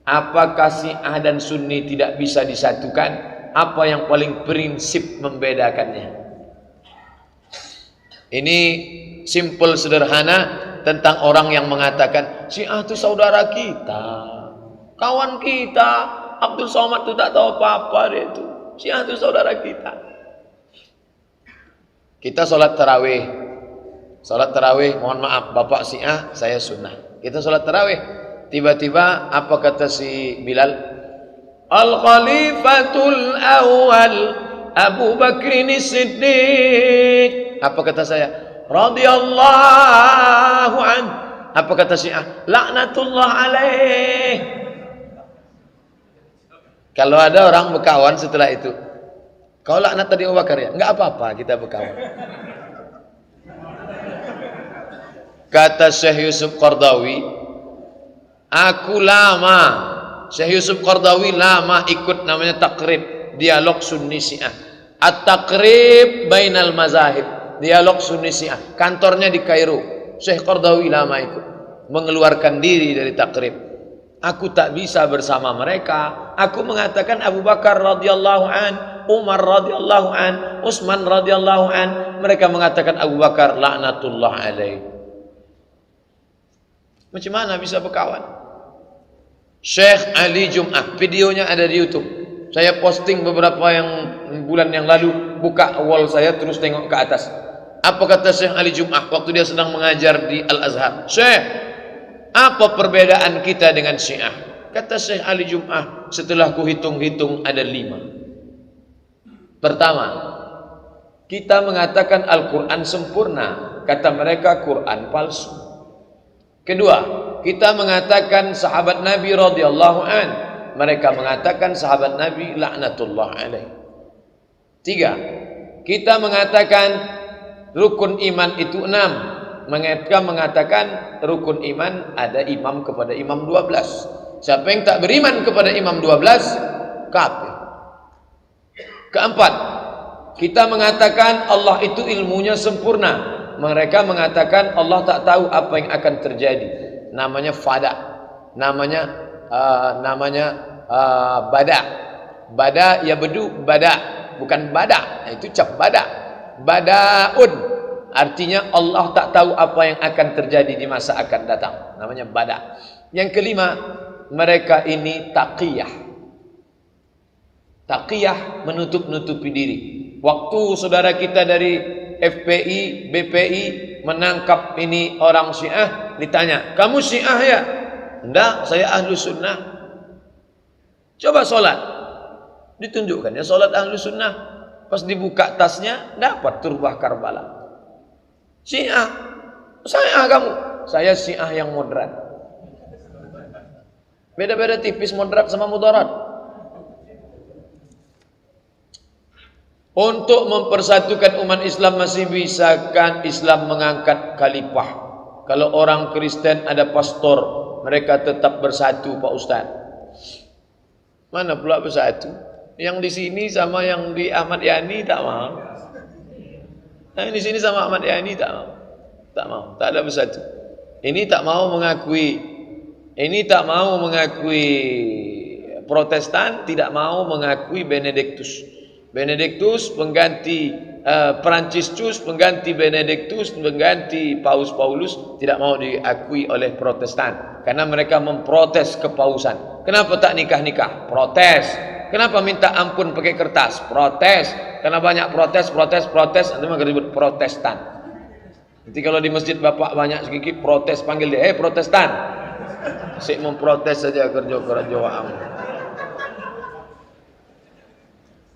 Apakah Syiah dan Sunni tidak bisa disatukan? Apa yang paling prinsip membedakannya? Ini simple sederhana tentang orang yang mengatakan Syiah itu saudara kita, kawan kita. Abdul Somad itu tak tahu apa-apa dia itu. Syiah itu saudara kita. Kita sholat tarawih. Sholat tarawih, mohon maaf, bapak Syiah, saya sunnah. Kita sholat tarawih. Tiba-tiba apa kata si Bilal? Al-Khalifatul Awal Abu Bakrin Siddiq. Apa kata saya? Radhiyallahu an. Apa kata Syiah? Laknatullah alaih. Kalau ada orang berkawan setelah itu, kau laknat tadi Abu Bakar ya? Enggak apa-apa, kita berkawan. Kata Syekh Yusuf Qardawi, aku lama, Syekh Yusuf Qardawi lama ikut namanya takrib, dialog Sunni Syiah. At-takrib bainal mazahib, dialog Sunni Syiah. Kantornya di Kairo. Syekh Qardawi lama ikut, mengeluarkan diri dari takrib. Aku tak bisa bersama mereka. Aku mengatakan Abu Bakar radhiyallahu an, Umar radhiyallahu an, Utsman radhiyallahu an. Mereka mengatakan Abu Bakar laknatullah alaih. Macam mana bisa berkawan? Syekh Ali Jum'ah, videonya ada di YouTube. Saya posting beberapa bulan yang lalu, buka wall saya terus tengok ke atas. Apa kata Syekh Ali Jum'ah waktu dia sedang mengajar di Al-Azhar? Syekh, apa perbedaan kita dengan Syiah? Kata Syekh Ali Jum'ah, setelah ku hitung-hitung ada 5. Pertama, kita mengatakan Al-Quran sempurna. Kata mereka Quran palsu. Kedua, kita mengatakan sahabat Nabi radhiyallahu an. Mereka mengatakan sahabat Nabi laknatullah alaih. 3, kita mengatakan rukun iman itu 6. Mereka mengatakan rukun iman ada imam kepada imam 12. Siapa yang tak beriman kepada imam 12 kafir. Keempat, kita mengatakan Allah itu ilmunya sempurna. Mereka mengatakan Allah tak tahu apa yang akan terjadi. Namanya fada, namanya bada. Bada ya bedu, bada bukan bada. Itu cap bada. Badaun artinya Allah tak tahu apa yang akan terjadi di masa akan datang. Namanya bada. Yang kelima, mereka ini taqiyah. Taqiyah menutup-nutupi diri. Waktu saudara kita dari FPI, BPI menangkap ini orang Syiah, ditanya, kamu Syiah ya? Enggak, saya ahlu sunnah. Coba sholat, ditunjukkan ya sholat ahlu sunnah. Pas dibuka tasnya, dapat turbah Karbala. Syiah, saya kamu, saya Syiah yang moderat. Beda-beda tipis moderat sama mudarat. Untuk mempersatukan umat Islam masih bisa kan Islam mengangkat khalifah. Kalau orang Kristen ada pastor, mereka tetap bersatu Pak Ustaz. Mana pula bersatu? Yang di sini sama yang di Ahmad Yani tak mau. Yang di sini sama Ahmad Yani tak mau. Tak mau, tak ada bersatu. Ini tak mau mengakui, ini tak mau mengakui Protestan, tidak mau mengakui Benediktus. Benediktus pengganti Franciscus, pengganti Benediktus, pengganti Paus Paulus, tidak mau diakui oleh Protestan karena mereka memprotes kepausan. Kenapa tak nikah-nikah? Protes. Kenapa minta ampun pakai kertas? Protes. Karena banyak protes, nanti maka disebut Protestan. Nanti kalau di masjid bapak banyak sedikit protes, panggil dia, Protestan. Sik memprotes saja kerja-kerja am.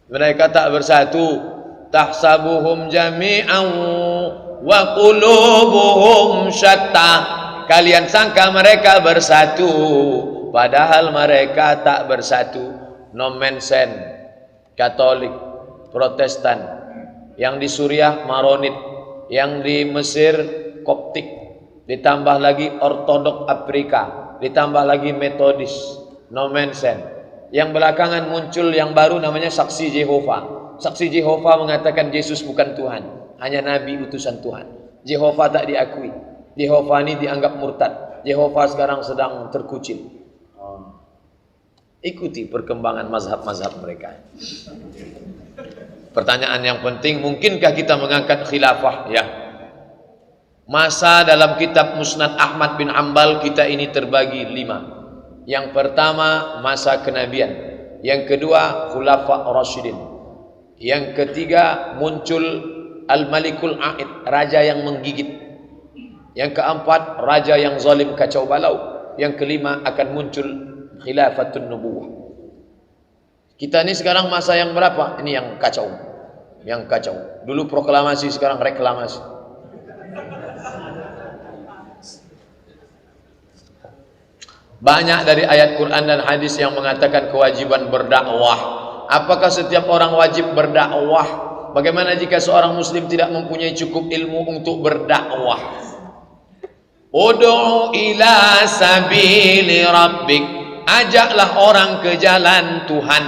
Mereka tak bersatu. Tahsabuhum jami'an wa qulubuhum syatta. Kalian sangka mereka bersatu, padahal mereka tak bersatu. Nomensen, Katolik, Protestan, yang di Suriah Maronit, yang di Mesir Koptik, ditambah lagi Ortodok Afrika, ditambah lagi Metodis, Nomensen. Yang belakangan muncul yang baru namanya Saksi Jehovah. Saksi Jehovah mengatakan Yesus bukan Tuhan, hanya Nabi utusan Tuhan. Jehovah tak diakui. Jehovah ini dianggap murtad. Jehovah sekarang sedang terkucil. Ikuti perkembangan mazhab-mazhab mereka. Pertanyaan yang penting, mungkinkah kita mengangkat khilafah? Ya. Masa dalam kitab Musnad Ahmad bin Ambal kita ini terbagi 5. Yang pertama masa kenabian, yang kedua khulafa Rasyidin, yang ketiga muncul Al-Malikul A'id, raja yang menggigit, yang keempat raja yang zalim kacau balau, yang kelima akan muncul khilafatun nubuwah. Kita ini sekarang masa yang berapa? Ini yang kacau. Yang kacau. Dulu proklamasi, sekarang reklamasi. Banyak dari ayat Quran dan hadis yang mengatakan kewajiban berdakwah. Apakah setiap orang wajib berdakwah? Bagaimana jika seorang muslim tidak mempunyai cukup ilmu untuk berdakwah? Ud'u ila sabili rabbik. Ajaklah orang ke jalan Tuhan.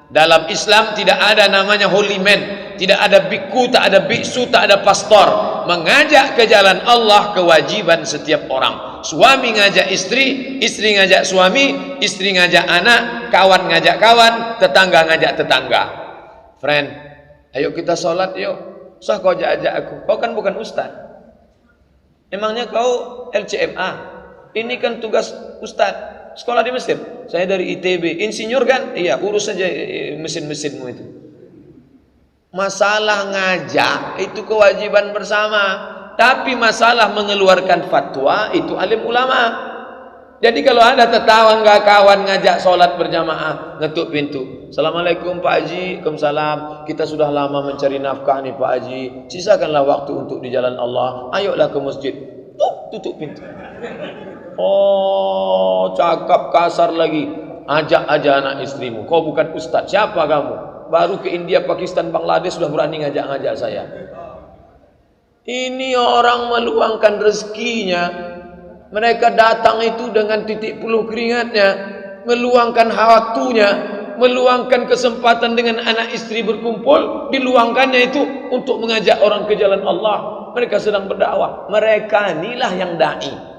Dalam Islam tidak ada namanya holy man, tidak ada biku, tak ada biksu, tak ada pastor. Mengajak ke jalan Allah kewajiban setiap orang. Suami ngajak istri, istri ngajak suami, istri ngajak anak, kawan ngajak kawan, tetangga ngajak tetangga. Friend, ayo kita sholat yuk. Usah kau ajak aku, kau kan bukan ustaz. Emangnya kau LCMA? Ini kan tugas ustaz. Sekolah di Mesir, saya dari ITB, insinyur kan? Iya, urus saja mesin-mesinmu itu. Masalah ngajak itu kewajiban bersama, tapi masalah mengeluarkan fatwa itu alim ulama. Jadi kalau ada tetangga kawan ngajak sholat berjamaah, ngetuk pintu, Assalamualaikum Pak Haji, Waalaikumsalam, kita sudah lama mencari nafkah nih Pak Haji, sisakanlah waktu untuk di jalan Allah, ayolah ke masjid. Tutup pintu. Oh, cakap kasar lagi. Ajak aja anak istrimu. Kau bukan ustaz. Siapa kamu? Baru ke India, Pakistan, Bangladesh sudah berani ngajak-ngajak saya. Ini orang meluangkan rezekinya. Mereka datang itu dengan titik puluh keringatnya, meluangkan waktunya, meluangkan kesempatan dengan anak istri berkumpul, diluangkannya itu untuk mengajak orang ke jalan Allah. Mereka sedang berdakwah. Mereka inilah yang dai.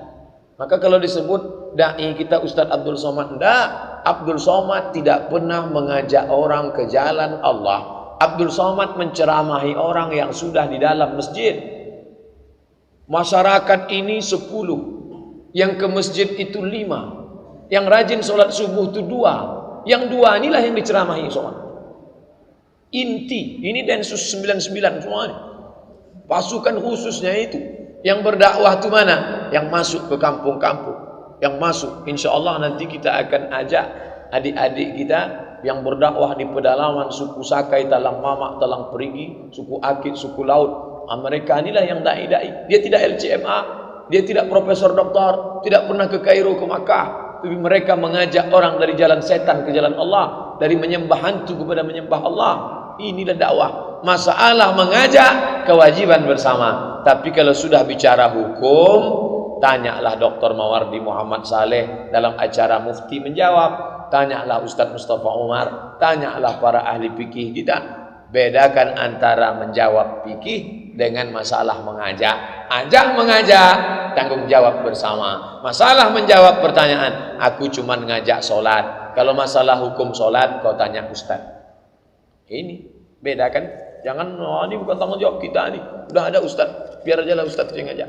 Maka kalau disebut dai kita Ustadz Abdul Somad, enggak. Abdul Somad tidak pernah mengajak orang ke jalan Allah. Abdul Somad menceramahi orang yang sudah di dalam masjid. Masyarakat ini 10, yang ke masjid itu 5, yang rajin sholat subuh itu 2, yang 2 inilah yang diceramahi Somad. Inti, ini Densus 99 semuanya. Pasukan khususnya itu. Yang berdakwah itu mana? Yang masuk ke kampung-kampung. Yang masuk, insya Allah nanti kita akan ajak adik-adik kita yang berdakwah di pedalaman suku Sakai, Talang Mamak, Talang Perigi, suku Akit, suku Laut. Mereka inilah yang dai-dai. Dia tidak LCMA, dia tidak profesor doktor, tidak pernah ke Kairo, ke Makkah. Tapi mereka mengajak orang dari jalan setan ke jalan Allah, dari menyembah hantu kepada menyembah Allah. Inilah dakwah. Masalah mengajak kewajiban bersama. Tapi kalau sudah bicara hukum, tanyalah Dr. Mawardi Muhammad Saleh dalam acara Mufti menjawab, tanyalah Ustadz Mustafa Umar, tanyalah para ahli fikih kita. Bedakan antara menjawab fikih dengan masalah mengajak. Ajak mengajak, tanggung jawab bersama. Masalah menjawab pertanyaan, aku cuma ngajak sholat. Kalau masalah hukum sholat, kau tanya Ustadz. Ini beda kan? Jangan, oh, ini bukan tanggung jawab kita nih. Udah ada Ustadz, biar aja lah Ustadz yang ngajak.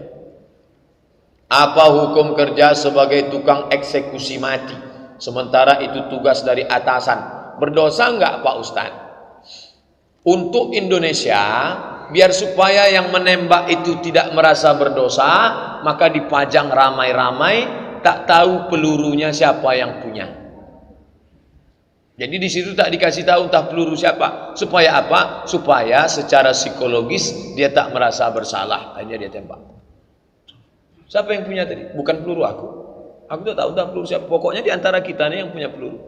Apa hukum kerja sebagai tukang eksekusi mati? Sementara itu tugas dari atasan. Berdosa enggak Pak Ustadz? Untuk Indonesia, biar supaya yang menembak itu tidak merasa berdosa, maka dipajang ramai-ramai, tak tahu pelurunya siapa yang punya. Jadi di situ tak dikasih tahu entah peluru siapa. Supaya apa? Supaya secara psikologis dia tak merasa bersalah. Akhirnya dia tembak. Siapa yang punya tadi? Bukan peluru aku. Aku tak tahu entah peluru siapa. Pokoknya di antara kita nih yang punya peluru.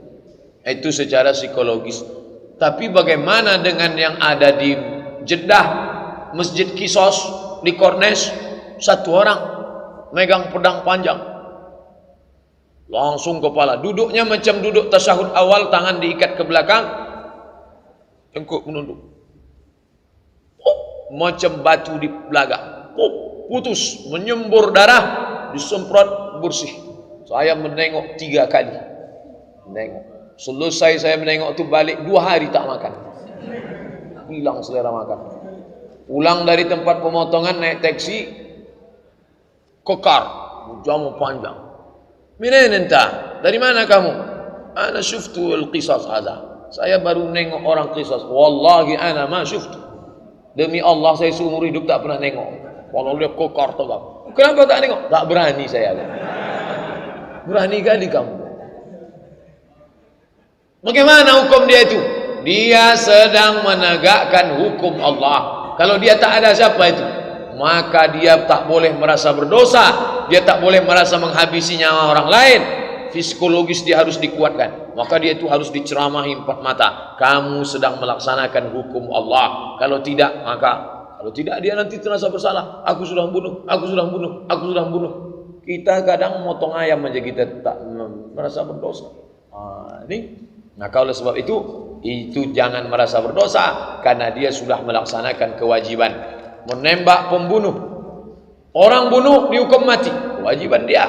Itu secara psikologis. Tapi bagaimana dengan yang ada di Jeddah, Masjid Kisos, di Kornes, satu orang megang pedang panjang. Langsung kepala, duduknya macam duduk tasyahud awal, tangan diikat ke belakang, tengkuk menunduk, macam batu di belakang, putus, menyembur darah, disemprot bersih. Saya menengok 3 kali, menengok. Selesai saya menengok tu, balik 2 hari tak makan. Hilang selera makan. Pulang dari tempat pemotongan naik taksi, kekar, jamu panjang. Minen entah, dari mana kamu? Ana syuftu al-qisas hadha. Saya baru nengok orang qisas. Wallahi ana ma syuftu. Demi Allah saya seumur hidup tak pernah nengok. Kalau dia kekar tegak. Kenapa tak nengok? Tak berani saya. Berani kali kamu. Bagaimana hukum dia itu? Dia sedang menegakkan hukum Allah. Kalau dia tak ada siapa itu? Maka dia tak boleh merasa berdosa. Dia tak boleh merasa menghabisi nyawa orang lain. Psikologis dia harus dikuatkan. Maka dia itu harus diceramahi 4 mata. Kamu sedang melaksanakan hukum Allah. Kalau tidak, kalau tidak dia nanti terasa bersalah. Aku sudah membunuh, aku sudah membunuh, aku sudah membunuh. Kita kadang motong ayam aja kita tak merasa berdosa. Maka oleh sebab itu jangan merasa berdosa, karena dia sudah melaksanakan kewajiban. Menembak pembunuh, orang bunuh dihukum mati, kewajiban dia.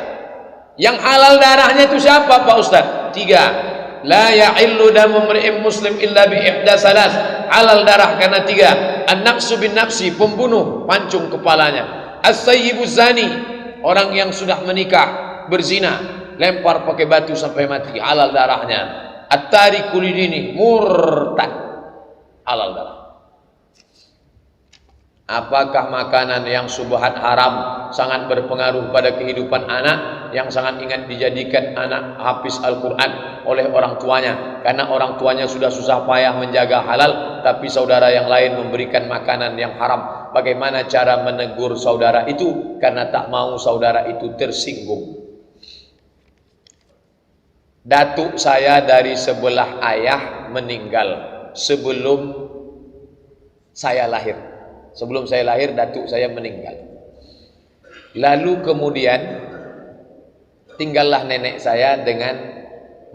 Yang halal darahnya itu siapa Pak Ustaz? 3. La ya'illu damu mri'in muslim illa bi ihda salas. Halal darah karena 3. An-nafsu bin nafsi, pembunuh pancung kepalanya. As-sayyibu zani, orang yang sudah menikah berzina, lempar pakai batu sampai mati, halal darahnya. At-tariku lidini, murtad, halal darah. Apakah makanan yang subhat haram sangat berpengaruh pada kehidupan anak yang sangat ingat dijadikan anak hafiz Al-Quran oleh orang tuanya, karena orang tuanya sudah susah payah menjaga halal, tapi saudara yang lain memberikan makanan yang haram? Bagaimana cara menegur saudara itu karena tak mau saudara itu tersinggung? Datuk saya dari sebelah ayah meninggal sebelum saya lahir. Sebelum saya lahir, datuk saya meninggal. Lalu kemudian tinggallah nenek saya dengan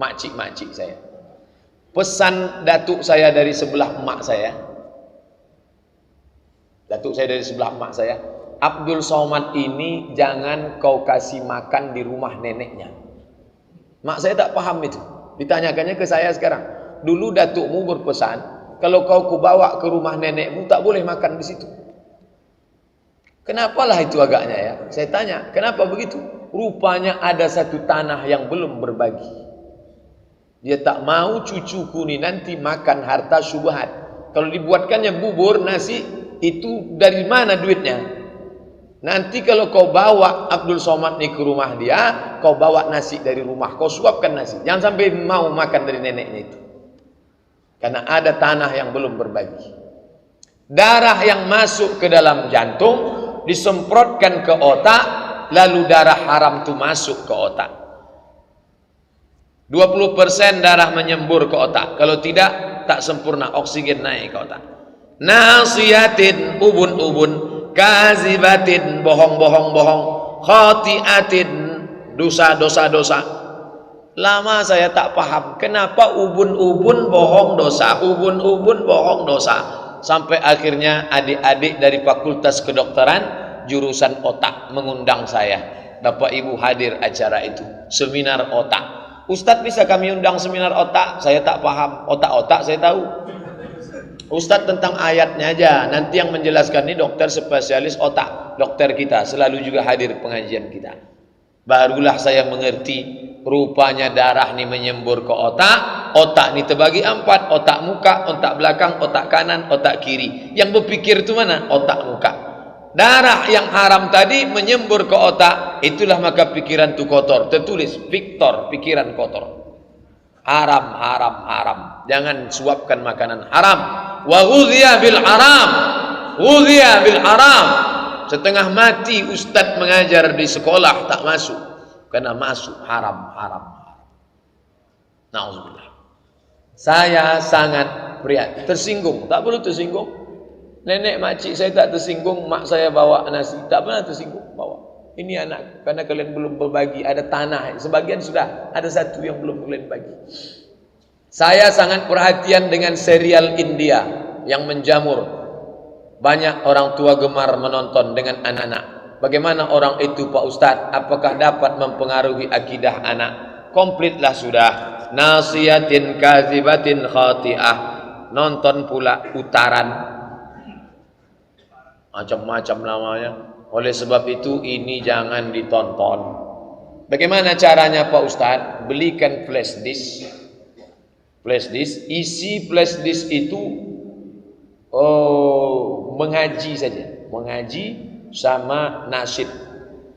makcik-makcik saya. Pesan datuk saya dari sebelah emak saya, datuk saya dari sebelah emak saya, Abdul Somad ini jangan kau kasih makan di rumah neneknya. Mak saya tak paham itu. Ditanyakannya ke saya sekarang. Dulu datukmu berpesan, kalau kau kubawa ke rumah nenekmu tak boleh makan di situ. Kenapalah itu agaknya ya? Saya tanya, kenapa begitu? Rupanya ada satu tanah yang belum berbagi. Dia tak mau cucuku ni nanti makan harta syubhat. Kalau dibuatkannya bubur, nasi, itu dari mana duitnya? Nanti kalau kau bawa Abdul Somad ni ke rumah dia, kau bawa nasi dari rumah, kau suapkan nasi. Jangan sampai mau makan dari neneknya itu. Karena ada tanah yang belum berbagi. Darah yang masuk ke dalam jantung disemprotkan ke otak, lalu darah haram itu masuk ke otak. 20% darah menyembur ke otak. Kalau tidak, tak sempurna, oksigen naik ke otak. Nasiyatin, ubun-ubun, kazibatin, bohong-bohong-bohong, khati'atin, dosa-dosa-dosa. Lama saya tak paham kenapa ubun-ubun bohong dosa, ubun-ubun bohong dosa. Sampai akhirnya adik-adik dari Fakultas Kedokteran jurusan otak mengundang saya. Bapak Ibu hadir acara itu, seminar otak. Ustadz, bisa kami undang seminar otak? Saya tak paham. Otak-otak saya tahu. Ustadz tentang ayatnya aja. Nanti yang menjelaskan ini dokter spesialis otak. Dokter kita selalu juga hadir pengajian kita. Barulah saya mengerti, rupanya darah ini menyembur ke otak. Otak ini terbagi 4. Otak muka, otak belakang, otak kanan, otak kiri. Yang berpikir itu mana? Otak muka. Darah yang haram tadi menyembur ke otak. Itulah maka pikiran itu kotor. Tertulis Victor, pikiran kotor. Haram, haram, haram. Jangan suapkan makanan haram. Wa ghudhiya bil haram. Ghudhiya bil haram. Setengah mati ustadz mengajar di sekolah tak masuk karena masuk haram, haram, haram. Nauzubillah. Saya sangat tersinggung. Tak perlu tersinggung. Nenek makcik saya tak tersinggung. Mak saya bawa nasi, tak pernah tersinggung bawa. Ini anak, karena kalian belum berbagi. Ada tanah, sebagian sudah, ada satu yang belum kalian bagi. Saya sangat perhatian dengan serial India yang menjamur. Banyak orang tua gemar menonton dengan anak-anak. Bagaimana orang itu Pak Ustadz? Apakah dapat mempengaruhi akidah anak? komplitlah sudah. Nasiyatin kazibatin khati'ah, nonton pula putaran, macam-macam namanya. Oleh sebab itu ini jangan ditonton. Bagaimana caranya Pak Ustadz? Belikan flash disk. Flash disk, isi flash disk itu mengaji saja, mengaji sama nasyid.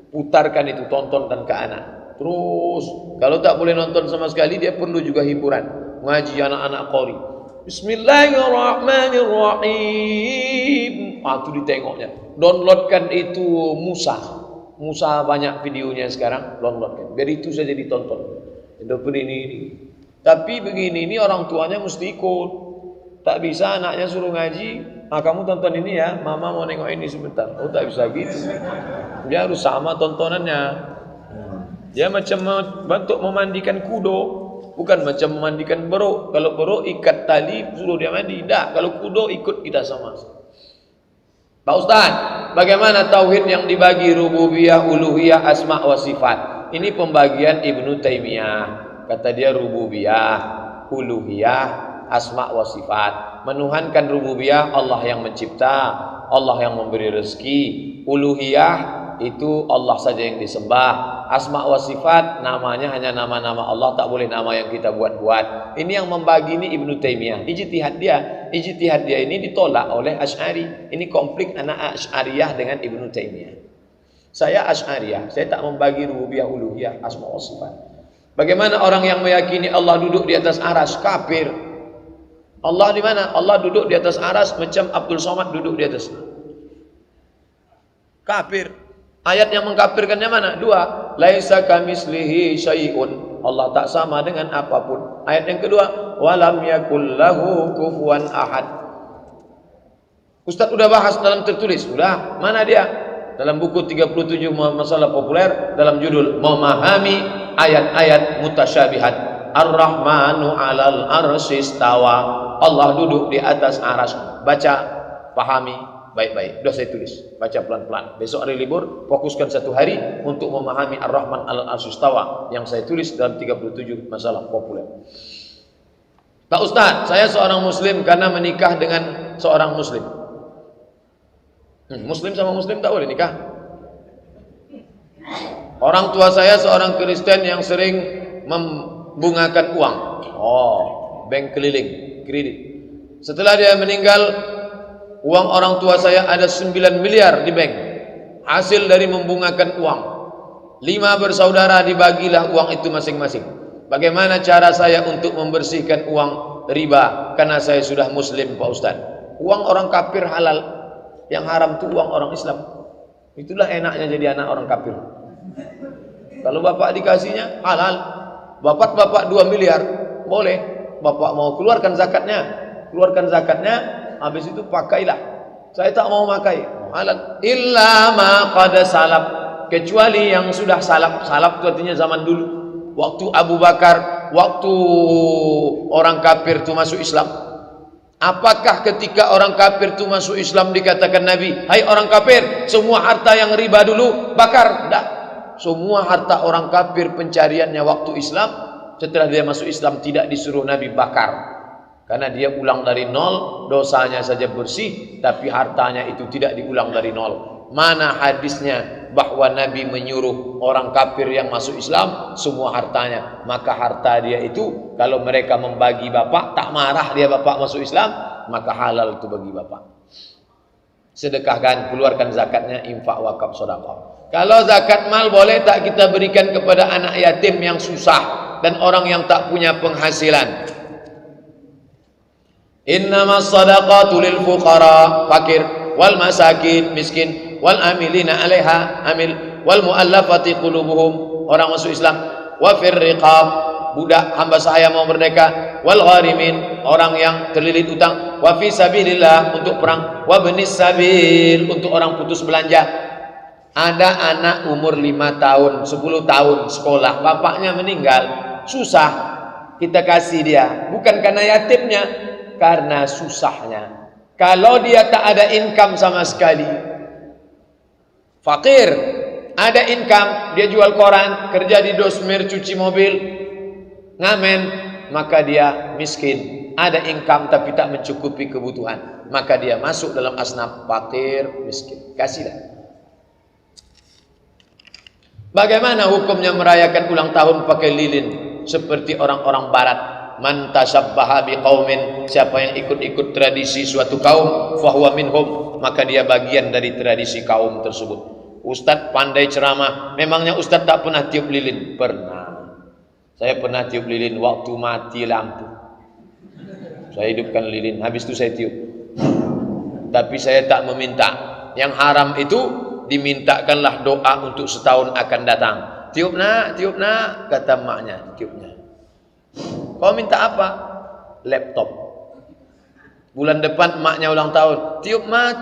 Putarkan itu, tontonkan ke anak. Terus kalau tak boleh nonton sama sekali, dia perlu juga hiburan, ngaji anak-anak qori. Bismillahirrahmanirrahim. Itu ditengoknya. Downloadkan itu Musa banyak videonya sekarang, downloadkan. Biar itu saja ditonton. Itu ini. Tapi begini, ini orang tuanya mesti ikut. Tak bisa anaknya suruh ngaji. Kamu tonton ini ya, mama mau nengok ini sebentar. Oh, tak bisa gitu. Dia harus sama tontonannya. Dia macam bentuk memandikan kudo, bukan macam memandikan beruk. Kalau beruk ikat tali suruh dia mandi. Dah, kalau kudo ikut kita sama. Pak Ustaz, bagaimana tauhid yang dibagi rububiyah, uluhiyah, asma wa sifat? Ini pembagian Ibnu Taimiyah. Kata dia rububiyah, uluhiyah, asma wa sifat. Menuhankan rububiyah, Allah yang mencipta, Allah yang memberi rezeki. Uluhiyah itu Allah saja yang disembah. Asma wa sifat, namanya hanya nama-nama Allah, tak boleh nama yang kita buat-buat. Ini yang membagi ini Ibnu Taimiyah. Ijtihad dia ini ditolak oleh Asy'ari. Ini konflik anak Asy'ariyah dengan Ibnu Taimiyah. Saya Asy'ariyah, saya tak membagi rububiyah, uluhiyah, asma wa sifat. Bagaimana orang yang meyakini Allah duduk di atas aras? Kafir. Allah di mana? Allah duduk di atas aras macam Abdul Somad duduk di atas. Kafir. Ayat yang mengkafirkannya mana? Dua. Laisa kamislihi syai'un. Allah tak sama dengan apapun. Ayat yang kedua, walam yakul lahu kufuwan ahad. Ustaz udah bahas dalam tertulis. Sudah. Mana dia? Dalam buku 37 masalah populer, dalam judul memahami ayat-ayat mutasyabihat. Ar-Rahmanu 'alal arsy istawa. Allah duduk di atas aras. Baca, pahami baik-baik. Sudah saya tulis. Baca pelan-pelan. Besok hari libur, fokuskan satu hari untuk memahami Ar-Rahman 'alal arsy istawa yang saya tulis dalam 37 masalah populer. Pak Ustaz, saya seorang muslim karena menikah dengan seorang muslim. Muslim sama muslim tak boleh nikah. Orang tua saya seorang Kristen yang sering membungakan uang. Bank keliling, kredit. Setelah dia meninggal, uang orang tua saya ada 9 miliar di bank. Hasil dari membungakan uang. 5 bersaudara, dibagilah uang itu masing-masing. Bagaimana cara saya untuk membersihkan uang riba? Karena saya sudah muslim Pak Ustaz. Uang orang kafir halal. Yang haram itu uang orang Islam. Itulah enaknya jadi anak orang kafir. Kalau bapak dikasihnya halal. Bapak 2 miliar, boleh. Bapak mau keluarkan zakatnya, habis itu pakailah. Saya tak mau pakai, halal. Illa ma qad salaf, kecuali yang sudah salaf. Salaf itu artinya zaman dulu. Waktu Abu Bakar, waktu orang kafir itu masuk Islam. Apakah ketika orang kafir itu masuk Islam dikatakan Nabi, hai orang kafir, semua harta yang riba dulu bakar? Tidak. Semua harta orang kafir pencariannya waktu Islam, setelah dia masuk Islam tidak disuruh Nabi bakar. Karena dia ulang dari nol, dosanya saja bersih, tapi hartanya itu tidak diulang dari nol. Mana hadisnya bahwa Nabi menyuruh orang kafir yang masuk Islam semua hartanya? Maka harta dia itu kalau mereka membagi bapak, tak marah dia bapak masuk Islam, maka halal itu bagi bapak. Sedekahkan, keluarkan zakatnya, infak, wakaf, sedekah. Kalau zakat mal boleh tak kita berikan kepada anak yatim yang susah dan orang yang tak punya penghasilan? Innamas sadaqatu lil fuqara, fakir, wal masakin, miskin, wal amilina 'alaiha, amil, wal muallafati qulubuhum, orang masuk Islam, wa fir riqab, budak hamba sahaya mau merdeka, wal gharimin, orang yang terlilit utang, wa fi sabilillah, untuk perang, wa benis sabil, untuk orang putus belanja. Ada anak umur 5 tahun, 10 tahun sekolah, bapaknya meninggal, susah, kita kasih dia, bukan karena yatimnya, karena susahnya. Kalau dia tak ada income sama sekali, fakir, ada income, dia jual koran, kerja di dosmer, cuci mobil, ngamen, maka dia miskin. Ada income tapi tak mencukupi kebutuhan, maka dia masuk dalam asnaf fakir miskin. Kasihlah. Bagaimana hukumnya merayakan ulang tahun pakai lilin seperti orang-orang barat? Man tasabbaha biqaumin, siapa yang ikut-ikut tradisi suatu kaum, fahuwa minhum, maka dia bagian dari tradisi kaum tersebut. Ustadz pandai ceramah, memangnya Ustadz tak pernah tiup lilin? Pernah. Saya pernah tiup lilin waktu mati lampu. Saya hidupkan lilin, habis itu saya tiup. Tapi saya tak meminta. Yang haram itu dimintakanlah doa untuk setahun akan datang. Tiup nak, kata maknya, tiupnya. Kau minta apa? Laptop. Bulan depan maknya ulang tahun. Tiup ma,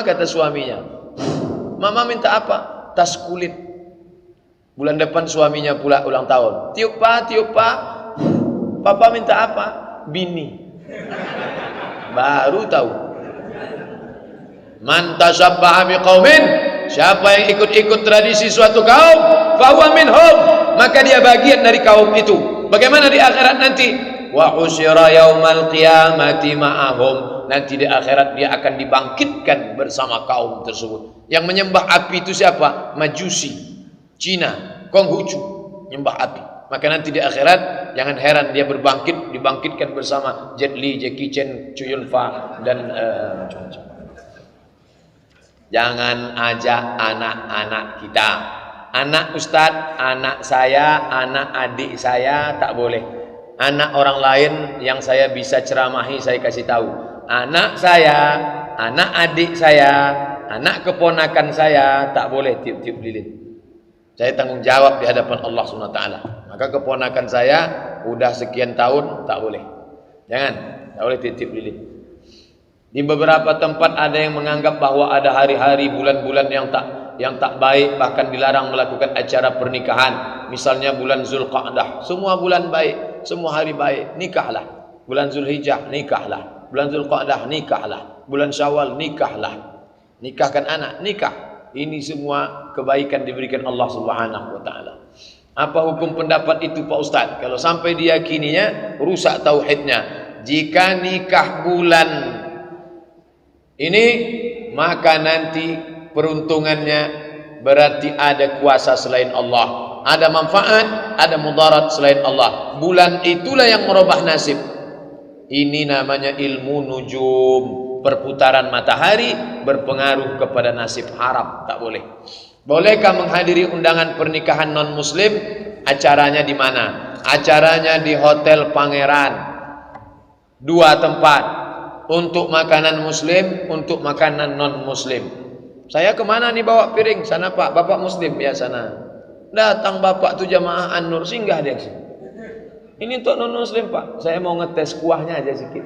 kata suaminya. Mama minta apa? Tas kulit. Bulan depan suaminya pula ulang tahun. Tiup pa. Papa minta apa? Bini. Baru tahu. Man tasabbaha biqaumin, siapa yang ikut-ikut tradisi suatu kaum, fahuwa minhum, maka dia bagian dari kaum itu. Bagaimana di akhirat nanti? Wa usyira yaumal qiyamati ma'ahum, nanti di akhirat dia akan dibangkitkan bersama kaum tersebut. Yang menyembah api itu siapa? Majusi, Cina, Konghucu, menyembah api. Maka nanti di akhirat jangan heran dia dibangkitkan bersama Jet Li, Jackie Chan, Chow Yun Fat dan macam-macam. Jangan ajak anak-anak kita, anak ustadz, anak saya, anak adik saya tak boleh. Anak orang lain yang saya bisa ceramahi saya kasih tahu. Anak saya, anak adik saya, anak keponakan saya tak boleh tiup-tiup lilin. Saya tanggung jawab di hadapan Allah SWT. Maka keponakan saya udah sekian tahun tak boleh. Jangan, tak boleh tiup-tiup lilin. Di beberapa tempat ada yang menganggap bahwa ada hari-hari, bulan-bulan yang tak baik, bahkan dilarang melakukan acara pernikahan. Misalnya bulan Zulqa'dah, semua bulan baik, semua hari baik, nikahlah. Bulan Zulhijjah, nikahlah. Bulan Zulqa'dah, nikahlah. Bulan Syawal, nikahlah. Nikahkan anak, nikah. Ini semua kebaikan diberikan Allah Subhanahu wa taala. Apa hukum pendapat itu Pak Ustaz? Kalau sampai diyakininya rusak tauhidnya. Jika nikah bulan ini, maka nanti peruntungannya berarti ada kuasa selain Allah, ada manfaat, ada mudarat selain Allah. Bulan itulah yang merubah nasib. Ini namanya ilmu nujum. Perputaran matahari berpengaruh kepada nasib, haram, tak boleh. Bolehkah menghadiri undangan pernikahan non muslim? Acaranya di mana? Acaranya di Hotel Pangeran. 2 tempat, untuk makanan muslim, untuk makanan non muslim. Saya kemana nih bawa piring? Sana Pak, Bapak muslim ya sana. Datang Bapak tuh jamaah An-Nur, singgah dia sini. Ini untuk non muslim Pak, saya mau ngetes kuahnya aja sedikit.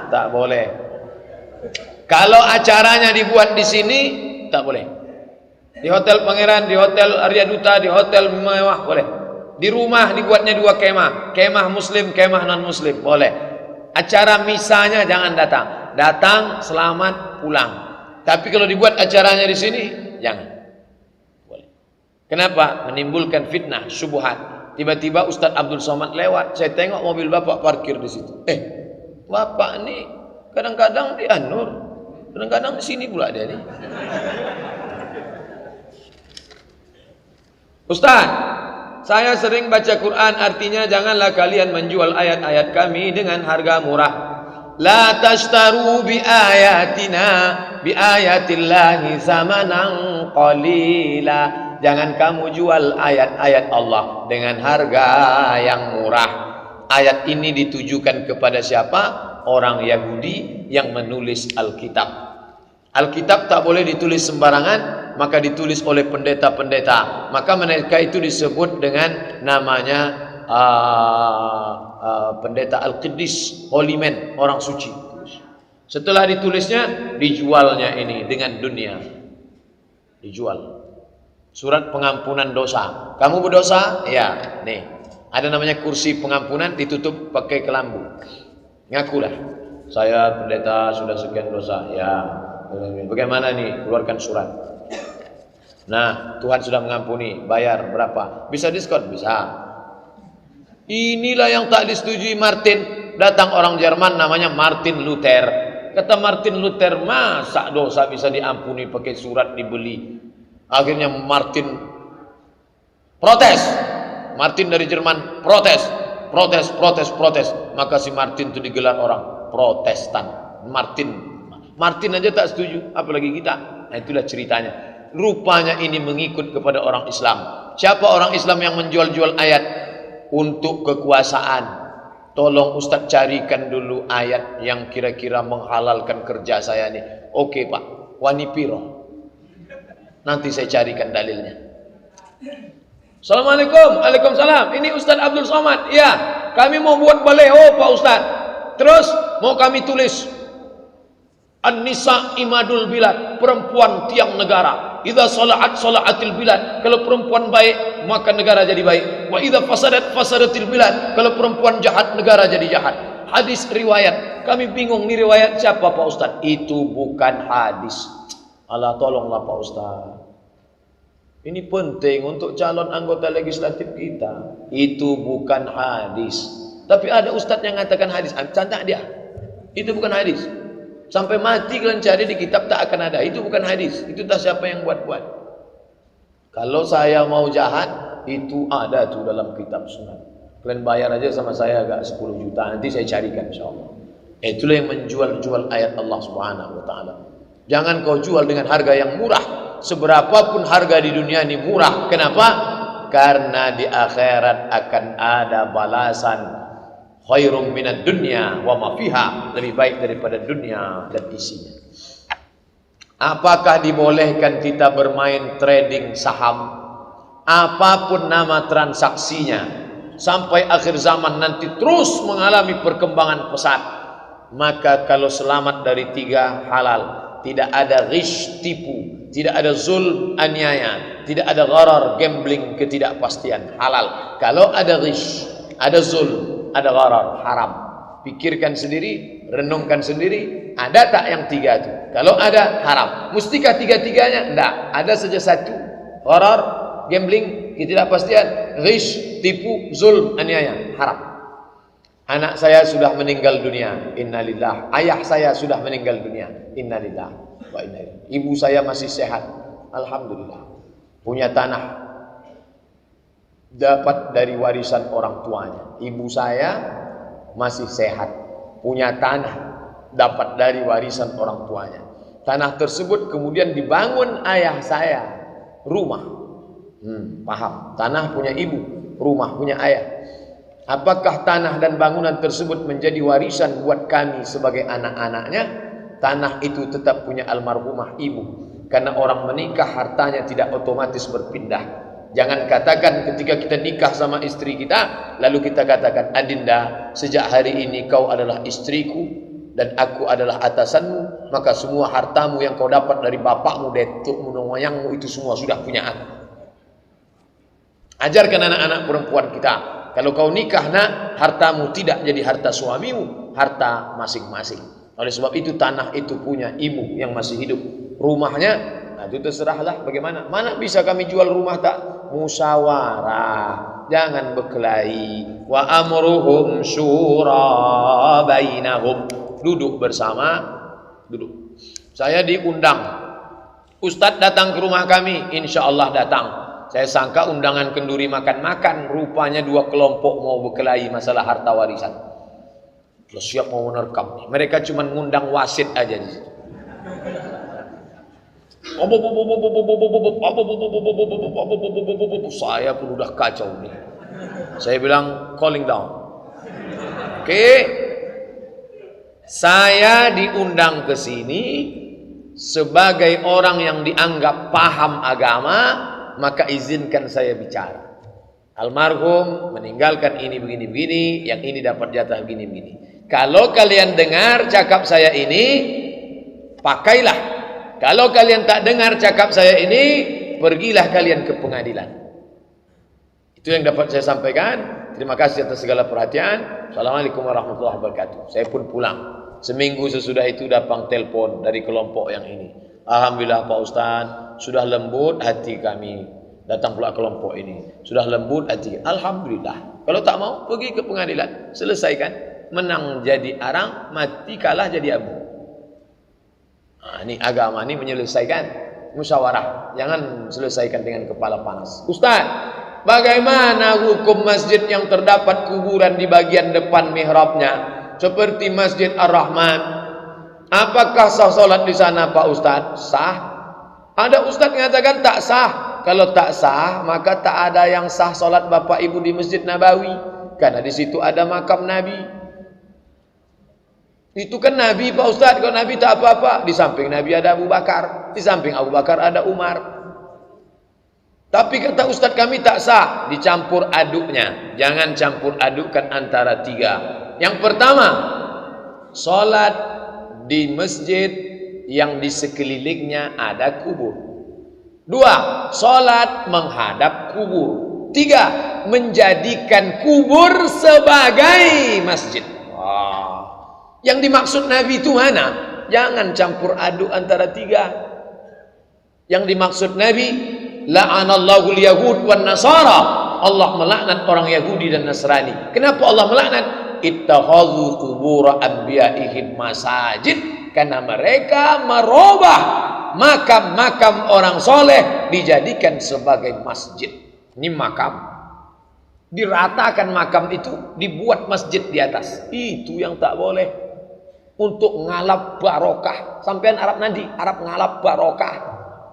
Tak boleh. Kalau acaranya dibuat di sini, tak boleh. Di Hotel Pangeran, di Hotel Arya Duta, di hotel mewah boleh. Di rumah dibuatnya 2 kemah, kemah muslim, kemah non muslim, boleh. Acara misanya jangan datang. Datang selamat pulang. Tapi kalau dibuat acaranya di sini, jangan. Boleh. Kenapa? Menimbulkan fitnah, syubhat. Tiba-tiba Ustadz Abdul Somad lewat, saya tengok mobil Bapak parkir di situ. Bapak ini kadang-kadang di An-Nur, kadang-kadang di sini pula dia nih. Ustaz, saya sering baca Quran, artinya janganlah kalian menjual ayat-ayat kami dengan harga murah. La tashtaru bi ayatina bi ayatillahi zamanan qalila. Jangan kamu jual ayat-ayat Allah dengan harga yang murah. Ayat ini ditujukan kepada siapa? Orang Yahudi yang menulis Alkitab. Alkitab tak boleh ditulis sembarangan, maka ditulis oleh pendeta-pendeta. Maka mereka itu disebut dengan namanya pendeta Al-Qiddis, Holy Man, orang suci. Setelah ditulisnya, dijualnya ini dengan dunia. Dijual. Surat pengampunan dosa. Kamu berdosa? Ya, nih. Ada namanya kursi pengampunan, ditutup pakai kelambu. Ngakulah, saya pendeta sudah sekian dosa. Ya, bagaimana nih? Keluarkan surat. Nah, Tuhan sudah mengampuni. Bayar berapa? Bisa diskon? Bisa. Inilah yang tak disetujui Martin. Datang orang Jerman namanya Martin Luther. Kata Martin Luther, masa dosa bisa diampuni pakai surat dibeli? Akhirnya Martin protes. Martin dari Jerman protes. Maka si Martin itu digelar orang Protestan. Martin aja tak setuju, apalagi kita. Nah, itulah ceritanya. Rupanya ini mengikut kepada orang Islam. Siapa orang Islam yang menjual-jual ayat untuk kekuasaan? Tolong Ustaz carikan dulu ayat yang kira-kira menghalalkan kerja saya nih. Oke Pak, wani piro? Nanti saya carikan dalilnya. Assalamualaikum. Waalaikumsalam. Ini Ustaz Abdul Somad. Iya, kami mau buat baleho Pak Ustaz. Terus mau kami tulis An-Nisa imadul bilad, perempuan tiang negara. Idza salaatil bilad, kalau perempuan baik maka negara jadi baik. Wa idza fasadatil bilad, kalau perempuan jahat negara jadi jahat. Hadis riwayat. Kami bingung nih riwayat siapa Pak Ustaz? Itu bukan hadis. Allah tolonglah Pak Ustaz. Ini penting untuk calon anggota legislatif kita. Itu bukan hadis. Tapi ada ustaz yang mengatakan hadis. Cantik dia. Itu bukan hadis. Sampai mati kalian cari di kitab tak akan ada. Itu bukan hadis. Itu tak siapa yang buat-buat. Kalau saya mau jahat, itu ada tuh dalam kitab sunat. Kalian bayar aja sama saya agak 10 juta. Nanti saya carikan insyaAllah. Itulah yang menjual-jual ayat Allah Subhanahu wa ta'ala. Jangan kau jual dengan harga yang murah. Seberapapun harga di dunia ini murah. Kenapa? Karena di akhirat akan ada balasan khairum minad dunya wa ma fiha, lebih baik daripada dunia dan isinya. Apakah dibolehkan kita bermain trading saham? Apapun nama transaksinya, sampai akhir zaman nanti terus mengalami perkembangan pesat. Maka kalau selamat dari 3 halal, tidak ada ghish, tipu, tidak ada zulm, aniaya, tidak ada gharar, gambling, ketidakpastian, halal. Kalau ada ghish, ada zulm, ada gharar, haram. Pikirkan sendiri, renungkan sendiri, ada tak yang 3 itu? Kalau ada, haram. Mustikah 3-3-nya? Tidak, ada saja 1. Gharar, gambling, ketidakpastian, ghish, tipu, zulm, aniaya, haram. Anak saya sudah meninggal dunia, innalillah. Ayah saya sudah meninggal dunia, innalillah wa inna ilaihi. Ibu saya masih sehat, alhamdulillah. Punya tanah, dapat dari warisan orang tuanya. Ibu saya masih sehat, punya tanah, dapat dari warisan orang tuanya. Tanah tersebut kemudian dibangun ayah saya rumah. Paham? Tanah punya ibu, rumah punya ayah. Apakah tanah dan bangunan tersebut menjadi warisan buat kami sebagai anak-anaknya? Tanah itu tetap punya almarhumah ibu. Karena orang menikah hartanya tidak otomatis berpindah. Jangan katakan ketika kita nikah sama istri kita, lalu kita katakan, Adinda, sejak hari ini kau adalah istriku dan aku adalah atasanmu, maka semua hartamu yang kau dapat dari bapakmu, datukmu, moyangmu itu semua sudah punya aku. Ajarkan anak-anak perempuan kita, kalau kau nikah nak, hartamu tidak jadi harta suamimu, harta masing-masing. Oleh sebab itu tanah itu punya ibu yang masih hidup. Rumahnya, nah itu terserahlah bagaimana. Mana bisa kami jual rumah tak? Musyawarah, jangan berkelahi. Wa amruhum syura bainahum. Duduk bersama, duduk. Saya diundang. Ustadz datang ke rumah kami, insya Allah datang. Saya sangka undangan kenduri makan-makan, rupanya 2 kelompok mau berkelahi masalah harta warisan. Sudah siap mau menerkam nih. Mereka cuma ngundang wasit aja di situ. Saya pun udah kacau nih. Saya bilang calling down. Oke. Saya diundang ke sini sebagai orang yang dianggap paham agama, maka izinkan saya bicara. Almarhum meninggalkan ini begini-begini, yang ini dapat jatah begini-begini. Kalau kalian dengar cakap saya ini, pakailah. Kalau kalian tak dengar cakap saya ini, pergilah kalian ke pengadilan. Itu yang dapat saya sampaikan. Terima kasih atas segala perhatian. Assalamualaikum warahmatullahi wabarakatuh. Saya pun pulang. Seminggu sesudah itu datang telepon dari kelompok yang ini. Alhamdulillah Pak Ustaz, sudah lembut hati kami. Datang pula kelompok ini. Sudah lembut hati. Alhamdulillah. Kalau tak mau, pergi ke pengadilan. Selesaikan. Menang jadi arang, mati kalah jadi abu. Nah, ini agama ini menyelesaikan musyawarah. Jangan selesaikan dengan kepala panas. Ustaz, bagaimana hukum masjid yang terdapat kuburan di bagian depan mihrabnya? Seperti Masjid Ar-Rahman. Apakah sah solat di sana Pak Ustaz? Sah. Ada Ustaz mengatakan tak sah. Kalau tak sah, maka tak ada yang sah solat Bapak Ibu di Masjid Nabawi. Karena di situ ada makam Nabi. Itu kan Nabi Pak Ustaz. Kalau Nabi tak apa-apa. Di samping Nabi ada Abu Bakar. Di samping Abu Bakar ada Umar. Tapi kata Ustaz kami tak sah. Dicampur aduknya. Jangan campur adukkan antara tiga. Yang pertama, solat di masjid yang di sekelilingnya ada kubur. Dua, solat menghadap kubur. Tiga, menjadikan kubur sebagai masjid. Wah. Yang dimaksud Nabi itu mana? Jangan campur aduk antara tiga. Yang dimaksud Nabi, la'anallahu al-yahud wan nasara. Allah melaknat orang Yahudi dan Nasrani. Kenapa Allah melaknat? Ittakhadhu qubur anbiya'ihim masajid. Karena mereka merubah makam-makam orang soleh dijadikan sebagai masjid. Ini makam. Diratakan makam itu, dibuat masjid di atas. Itu yang tak boleh. Untuk ngalap barokah. Sampean Arab nanti, Arab ngalap barokah.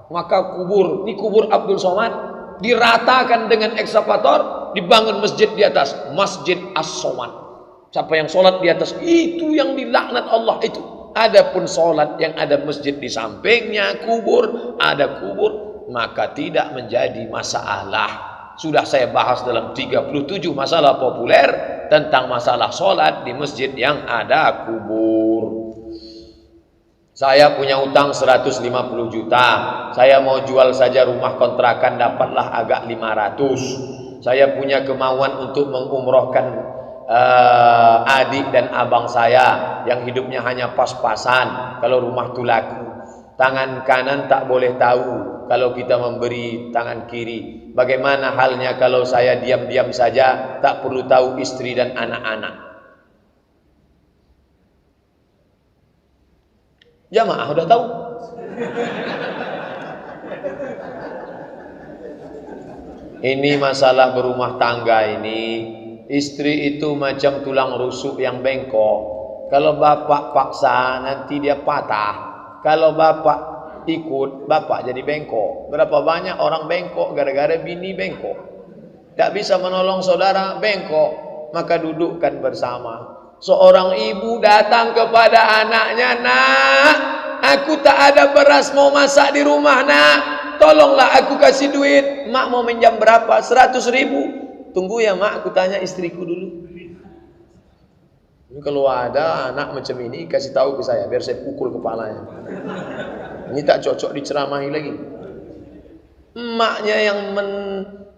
Maka kubur, ini kubur Abdul Somad, diratakan dengan ekskavator, dibangun masjid di atas. Masjid As-Somad. Siapa yang sholat di atas, itu yang dilaknat Allah itu. Adapun sholat yang ada masjid di sampingnya kubur, ada kubur, maka tidak menjadi masalah. Sudah saya bahas dalam 37 masalah populer tentang masalah sholat di masjid yang ada kubur. Saya punya utang 150 juta. Saya mau jual saja rumah kontrakan, dapatlah agak 500. Saya punya kemauan untuk mengumrohkan adik dan abang saya yang hidupnya hanya pas-pasan. Kalau rumah itu laku, tangan kanan tak boleh tahu kalau kita memberi tangan kiri. Bagaimana halnya kalau saya diam-diam saja, tak perlu tahu istri dan anak-anak? Jamaah udah tahu? Ini masalah berumah tangga ini. Istri itu macam tulang rusuk yang bengkok. Kalau bapak paksa, nanti dia patah. Kalau bapak ikut, bapak jadi bengkok. Berapa banyak orang bengkok gara-gara bini bengkok. Tak bisa menolong saudara bengkok, maka dudukkan bersama. Seorang ibu datang kepada anaknya, "Nak, aku tak ada beras mau masak di rumah, nak. Tolonglah aku kasih duit. Mak mau minjam berapa? 100.000. Tunggu ya mak, aku tanya istriku dulu." Ini kalau ada anak macam ini, kasih tahu ke saya, biar saya pukul kepalanya. Ini tak cocok diceramahi lagi. Emaknya yang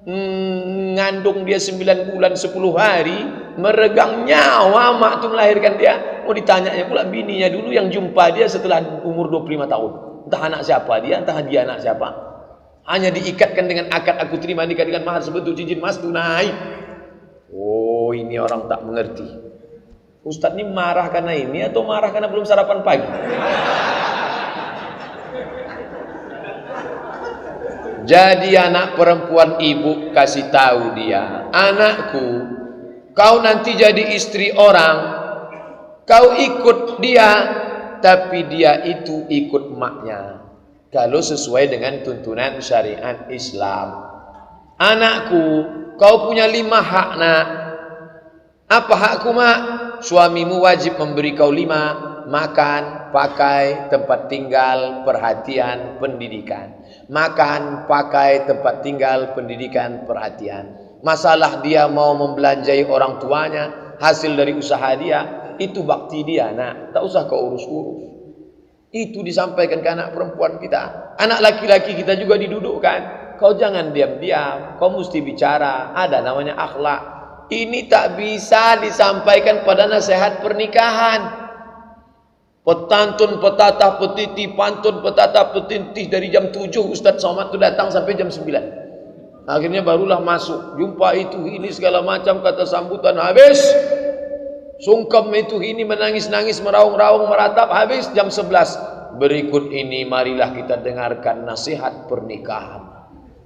mengandung dia 9 bulan 10 hari, meregang nyawa mak itu melahirkan dia. Mau ditanyanya pula bininya dulu yang jumpa dia setelah umur 25 tahun. Entah anak siapa dia, entah dia anak siapa. Hanya diikatkan dengan akad aku terima nikah dengan mahar sebetul cincin emas tunai. Oh, ini orang tak mengerti. Ustadz ini marah karena ini atau marah karena belum sarapan pagi? Jadi anak perempuan ibu kasih tahu dia, "Anakku, kau nanti jadi istri orang, kau ikut dia, tapi dia itu ikut maknya. Kalau sesuai dengan tuntunan syariat Islam. Anakku, kau punya 5 hak nak. Apa hakku mak? Suamimu wajib memberi kau 5. Makan, pakai, tempat tinggal, perhatian, pendidikan. Makan, pakai, tempat tinggal, pendidikan, perhatian. Masalah dia mau membelanjai orang tuanya, hasil dari usaha dia, itu bakti dia nak. Tak usah kau urus-urus. Itu disampaikan ke anak perempuan kita. Anak laki-laki kita juga didudukkan. Kau jangan diam-diam, kau mesti bicara. Ada namanya akhlak. Ini tak bisa disampaikan pada nasihat pernikahan. Petantun, petatah, petiti, pantun, petatah, petintih dari jam 7 Ustadz Somad itu datang sampai jam 9. Akhirnya barulah masuk. Jumpa itu ini segala macam kata sambutan habis. Sungkem itu ini menangis-nangis, meraung-raung, meratap, habis jam 11. Berikut ini marilah kita dengarkan nasihat pernikahan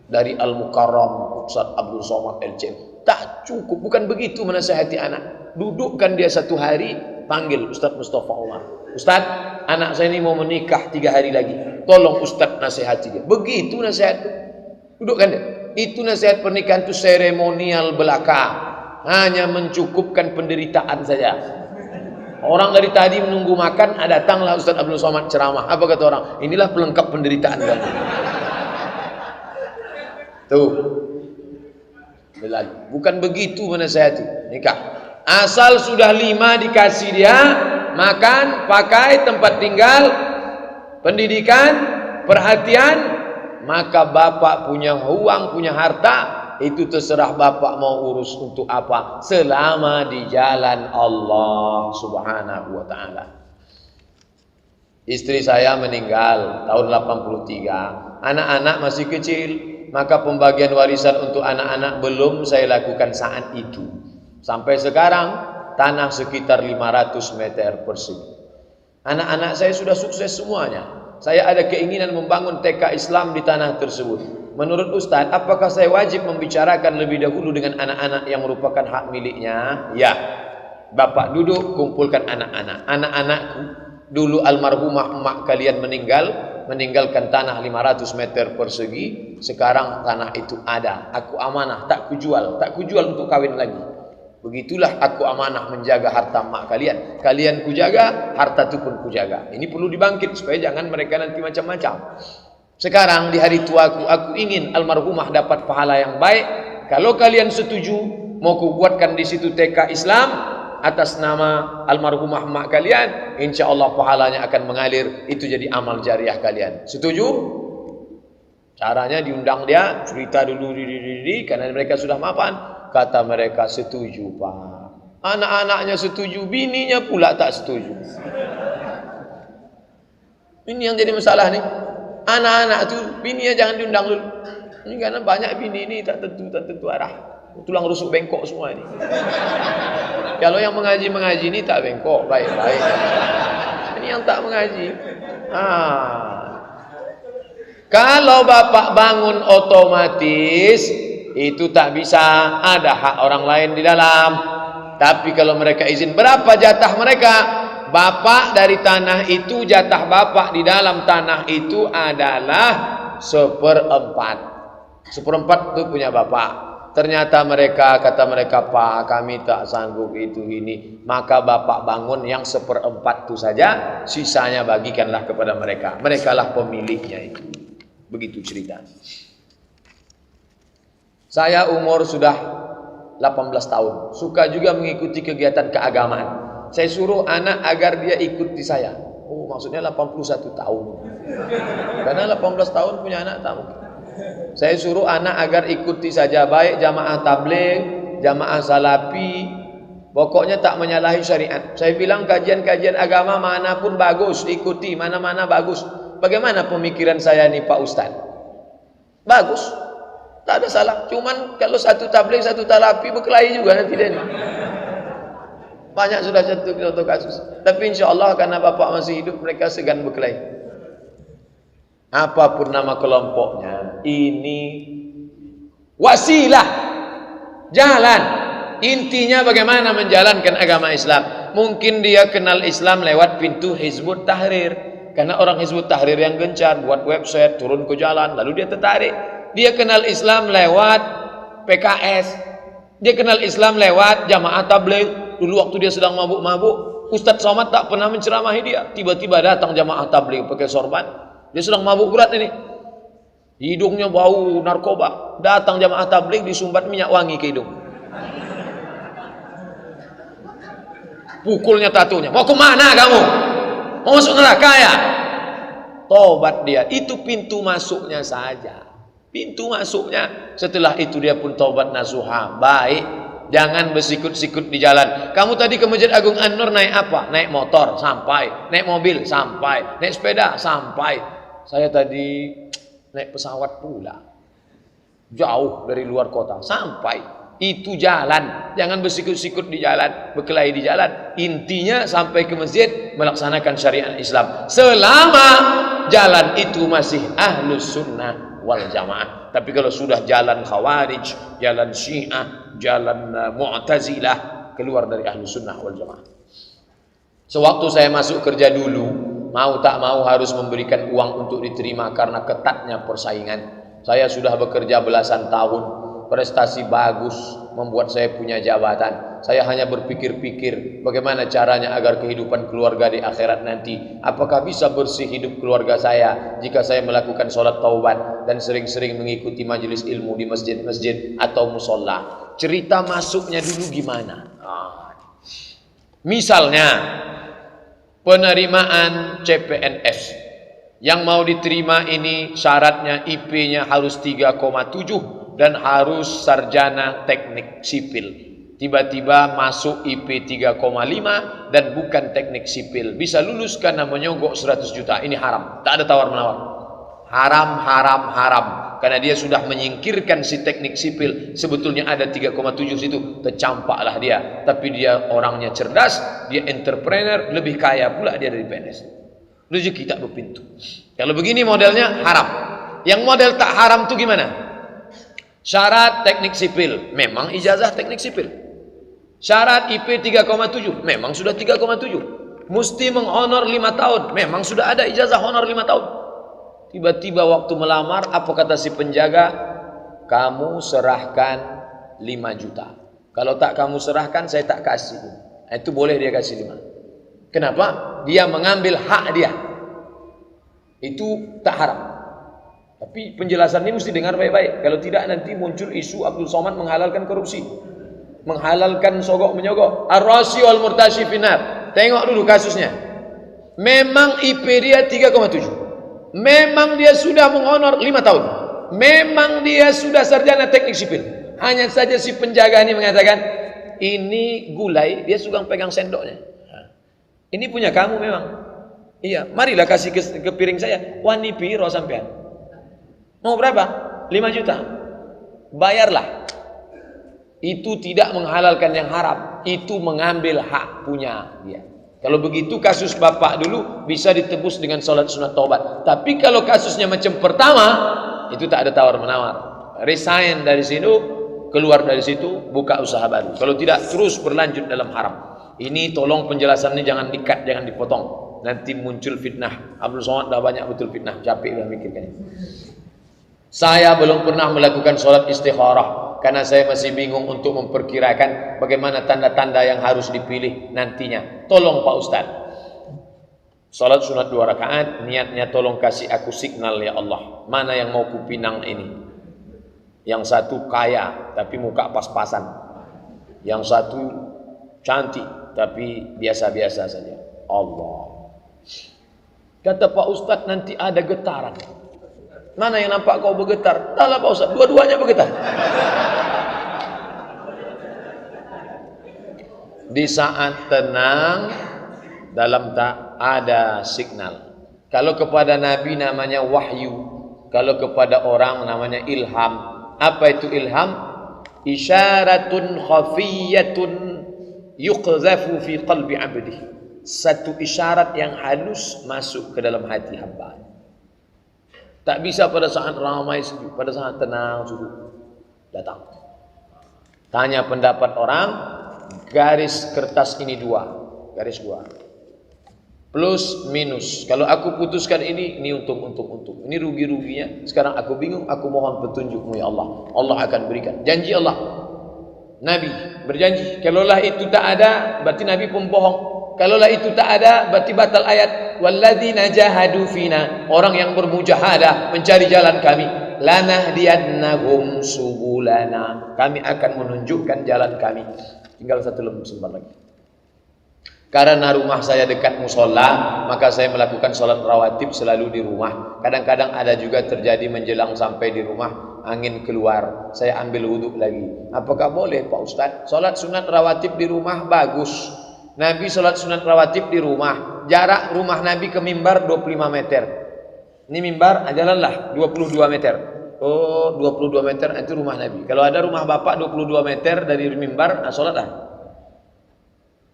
dari Al-Mukarram Ustaz Abdul Somad LCM. Tak cukup, bukan begitu menasihati anak. Dudukkan dia satu hari, panggil Ustaz Mustafa Umar. Ustaz, anak saya ini mau menikah 3 hari lagi. Tolong Ustaz nasihati dia. Begitu nasihat. Dudukkan dia. Itu nasihat pernikahan itu seremonial belaka. Hanya mencukupkan penderitaan saja. Orang dari tadi menunggu makan, datanglah Ustaz Abdul Somad ceramah. Apa kata orang? Inilah pelengkap penderitaan kamu. Tuh. Bukan begitu menasihati nikah. Asal sudah 5 dikasih dia, makan, pakai, tempat tinggal, pendidikan, perhatian, maka bapak punya uang, punya harta, itu terserah bapak mau urus untuk apa, selama di jalan Allah Subhanahu wa ta'ala. Istri saya meninggal tahun 83. Anak-anak masih kecil, maka pembagian warisan untuk anak-anak belum saya lakukan saat itu. Sampai sekarang tanah sekitar 500 meter persegi. Anak-anak saya sudah sukses semuanya. Saya ada keinginan membangun TK Islam di tanah tersebut. Menurut Ustaz, apakah saya wajib membicarakan lebih dahulu dengan anak-anak yang merupakan hak miliknya? Ya. Bapak duduk, kumpulkan anak-anak. Anak-anakku, dulu almarhumah emak kalian meninggalkan tanah 500 meter persegi. Sekarang tanah itu ada. Aku amanah, tak kujual untuk kawin lagi. Begitulah aku amanah menjaga harta emak kalian. Kalian kujaga, harta itu pun kujaga. Ini perlu dibangkit supaya jangan mereka nanti macam-macam. Sekarang di hari tuaku, aku ingin almarhumah dapat pahala yang baik. Kalau kalian setuju, mau kubuatkan di situ TK Islam atas nama almarhumah emak kalian, insya Allah pahalanya akan mengalir. Itu jadi amal jariah kalian. Setuju? Caranya diundang dia, cerita dulu karena mereka sudah mapan. Kata mereka setuju, Pak. Anak-anaknya setuju, bininya pula tak setuju. Ini yang jadi masalah nih. Anak-anak tuh bininya jangan diundang dulu. Ini karena banyak bini ini tak tentu arah. Tulang rusuk bengkok semua ini. Kalau yang mengaji ini tak bengkok, baik-baik. Ini yang tak mengaji. Kalau bapak bangun otomatis itu tak bisa, ada hak orang lain di dalam. Tapi kalau mereka izin, berapa jatah mereka? Bapak dari tanah itu, jatah bapak di dalam tanah itu adalah 1/4. 1/4 itu punya bapak. Ternyata kata mereka, Pak, kami tak sanggup itu ini. Maka bapak bangun yang 1/4 itu saja, sisanya bagikanlah kepada mereka. Merekalah pemiliknya itu. Begitu cerita. Saya umur sudah 18 tahun. Suka juga mengikuti kegiatan keagamaan. Saya suruh anak agar dia ikuti saya. Oh, maksudnya 81 tahun. Karena 18 tahun punya anak tamu. Saya suruh anak agar ikuti saja, baik jamaah tabligh, jamaah salafi, pokoknya tak menyalahi syariat. Saya bilang kajian-kajian agama manapun bagus, ikuti mana-mana bagus. Bagaimana pemikiran saya nih Pak Ustaz? Bagus. Tak ada salah. Cuman kalau satu tabligh, satu salafi berkelahi juga nanti dia. Banyak sudah contoh kasus. Tapi insya Allah karena bapak masih hidup, mereka segan berkelahi. Apapun nama kelompoknya, ini wasilah, jalan. Intinya bagaimana menjalankan agama Islam. Mungkin dia kenal Islam lewat pintu Hizbut Tahrir. Karena orang Hizbut Tahrir yang gencar, buat website, turun ke jalan, lalu dia tertarik. Dia kenal Islam lewat PKS. Dia kenal Islam lewat jamaah tabligh. Dulu waktu dia sedang mabuk-mabuk, Ustaz Somad tak pernah menceramahi dia. Tiba-tiba datang jamaah tabligh pakai sorban. Dia sedang mabuk berat ini. Hidungnya bau narkoba. Datang jamaah tabligh disumbat minyak wangi ke hidung. Pukulnya tatunya. Mau kemana kamu? Mau masuk neraka ya? Tobat dia. Itu pintu masuknya saja. Pintu masuknya. Setelah itu dia pun tobat nasuha. Baik. Jangan bersikut-sikut di jalan. Kamu tadi ke Masjid Agung An-Nur naik apa? Naik motor, sampai. Naik mobil, sampai. Naik sepeda, sampai. Saya tadi naik pesawat pula. jauh dari luar kota sampai. Itu jalan, jangan bersikut-sikut di jalan, berkelahi di jalan. Intinya sampai ke masjid melaksanakan syariat Islam. Selama jalan itu masih ahlus sunnah wal jamaah. Tapi kalau sudah jalan khawarij, jalan syiah, jalan mu'tazilah, keluar dari ahlus sunnah wal jamaah. Sewaktu saya masuk kerja dulu, mau tak mau harus memberikan uang untuk diterima karena ketatnya persaingan. Saya sudah bekerja belasan tahun, prestasi bagus membuat saya punya jabatan. Saya hanya berpikir-pikir bagaimana caranya agar kehidupan keluarga di akhirat nanti, apakah bisa bersih hidup keluarga saya jika saya melakukan sholat taubat dan sering-sering mengikuti majelis ilmu di masjid-masjid atau musola. Cerita masuknya dulu gimana? Misalnya penerimaan CPNS yang mau diterima ini syaratnya IP-nya harus 3,7 dan harus sarjana teknik sipil. Tiba-tiba masuk IP 3,5 dan bukan teknik sipil. Bisa lulus karena menyogok 100 juta. Ini haram. Tak ada tawar-menawar. Haram, haram, haram. Karena dia sudah menyingkirkan si teknik sipil. Sebetulnya ada 3,7 situ. Tercampaklah dia. Tapi dia orangnya cerdas. Dia entrepreneur. Lebih kaya pula dia dari PNS. Rezeki tak berpintu. Kalau begini modelnya haram. Yang model tak haram tu gimana? Syarat teknik sipil, memang ijazah teknik sipil. Syarat IP 3,7, memang sudah 3,7. Mesti menghonor 5 tahun, memang sudah ada ijazah honor 5 tahun. Tiba-tiba waktu melamar, apa kata si penjaga? Kamu serahkan 5 juta. Kalau tak kamu serahkan, saya tak kasih. Itu boleh dia kasih 5. Kenapa? Dia mengambil hak dia. Itu tak haram. Tapi penjelasan ini mesti dengar baik-baik. Kalau tidak nanti muncul isu Abdul Somad menghalalkan korupsi, menghalalkan sogok menyogok. Ar-Rashi wal Murtashi finar. Tengok dulu kasusnya. Memang IP dia 3,7. Memang dia sudah menghonor 5 tahun. Memang dia sudah sarjana teknik sipil. Hanya saja si penjaga ini mengatakan, ini gulai, dia suka pegang sendoknya. Ini punya kamu memang. Iya, marilah kasih ke piring saya. Wani piro sampean? Mau berapa? 5 juta. Bayarlah. Itu tidak menghalalkan yang haram. Itu mengambil hak punya dia. Kalau begitu kasus bapak dulu bisa ditebus dengan sholat sunat taubat. Tapi kalau kasusnya macam pertama, itu tak ada tawar-menawar. Resign dari situ, keluar dari situ, buka usaha baru. Kalau tidak, terus berlanjut dalam haram. Ini tolong penjelasan ini jangan di-cut, jangan dipotong. Nanti muncul fitnah. Abdul Somad dah banyak betul fitnah. Capek dah mikirkan ini. Saya belum pernah melakukan sholat istikharah karena saya masih bingung untuk memperkirakan bagaimana tanda-tanda yang harus dipilih nantinya. Tolong Pak Ustadz, sholat sunat 2 rakaat, niatnya tolong kasih aku signal ya Allah. Mana yang mau kupinang ini? Yang satu kaya tapi muka pas-pasan, yang satu cantik tapi biasa-biasa saja. Allah. Kata Pak Ustadz nanti ada getaran. Mana yang nampak kau bergetar? Taklah Pak Ustaz, dua-duanya bergetar. Di saat tenang, dalam tak ada signal. Kalau kepada Nabi namanya wahyu, kalau kepada orang namanya ilham. Apa itu ilham? Isyaratun khafiyatun yuqzafu fi qalbi abdi. Satu isyarat yang halus masuk ke dalam hati hamba. Tak bisa pada saat ramai sejuk, pada saat tenang sejuk datang. Tanya pendapat orang, garis kertas ini 2, garis 2. Plus minus. Kalau aku putuskan ini untung. Ini rugi-ruginya. Sekarang aku bingung, aku mohon petunjukmu ya Allah. Allah akan berikan. Janji Allah. Nabi berjanji. Kalaulah itu tak ada, berarti Nabi pembohong. Kalaulah itu tak ada, berarti batal ayat. Walladzina jahadu fina. Orang yang bermujahadah mencari jalan kami. Lanahdiyannahum subulana. Kami akan menunjukkan jalan kami. Tinggal 1 lembar sebentar lagi. Karena rumah saya dekat musola, maka saya melakukan sholat rawatib selalu di rumah. Kadang-kadang ada juga terjadi menjelang sampai di rumah, angin keluar, saya ambil wudhu lagi. Apakah boleh Pak Ustadz? Sholat sunat rawatib di rumah bagus. Nabi sholat sunat rawatib di rumah. Jarak rumah Nabi ke mimbar 25 meter. Ini mimbar, jalanlah 22 meter. Oh, 22 meter itu rumah Nabi. Kalau ada rumah bapak 22 meter dari mimbar, nah sholat lah.